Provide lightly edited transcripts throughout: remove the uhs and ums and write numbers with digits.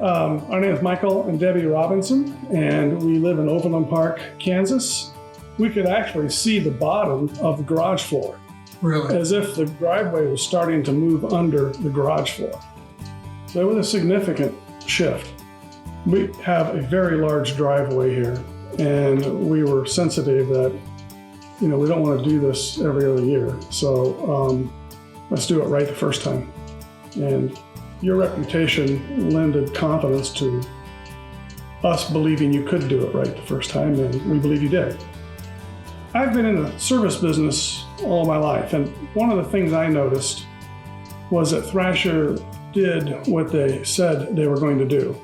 Our name is Michael and Debbie Robinson, and we live in Overland Park, Kansas. We could actually see the bottom of the garage floor. Really? As if the driveway was starting to move under the garage floor. So it was a significant shift. We have a very large driveway here, and we were sensitive that, we don't want to do this every other year. So let's do it right the first time. And your reputation lended confidence to us believing you could do it right the first time, and we believe you did. I've been in the service business all my life, and one of the things I noticed was that Thrasher did what they said they were going to do.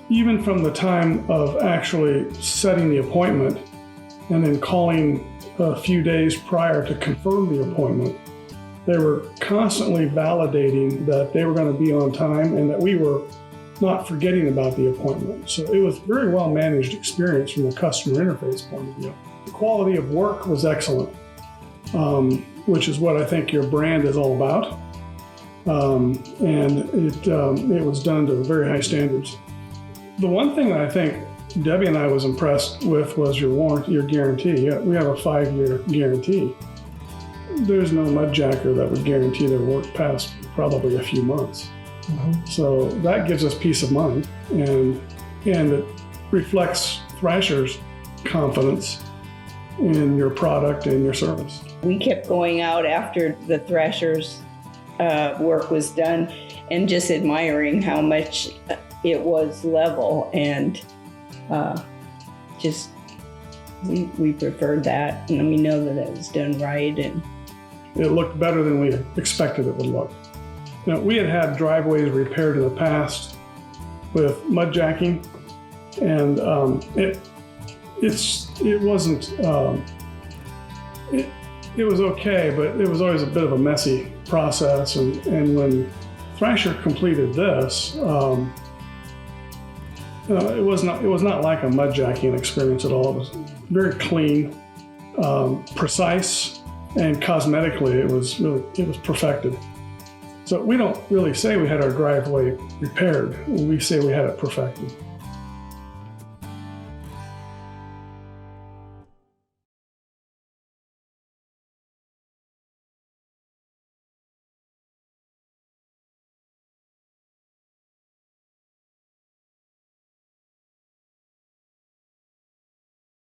Even from the time of actually setting the appointment and then calling a few days prior to confirm the appointment, they were constantly validating that they were going to be on time and that we were not forgetting about the appointment. So it was a very well managed experience from a customer interface point of view. The quality of work was excellent, which is what I think your brand is all about. And it was done to very high standards. The one thing that I think Debbie and I was impressed with was your warranty, your guarantee. We have a 5-year guarantee. There's no mud jacker that would guarantee their work past probably a few months. Mm-hmm. So that gives us peace of mind, and it reflects Thrasher's confidence in your product and your service. We kept going out after the Thrasher's work was done and just admiring how much it was level, and we preferred that, and we know that it was done right, and it looked better than we expected it would look. We had driveways repaired in the past with mud jacking, and it wasn't. It was okay, but it was always a bit of a messy process. And when Thrasher completed this, it was not like a mud jacking experience at all. It was very clean, precise, and cosmetically it was perfected. So we don't really say we had our driveway repaired. We say we had it perfected.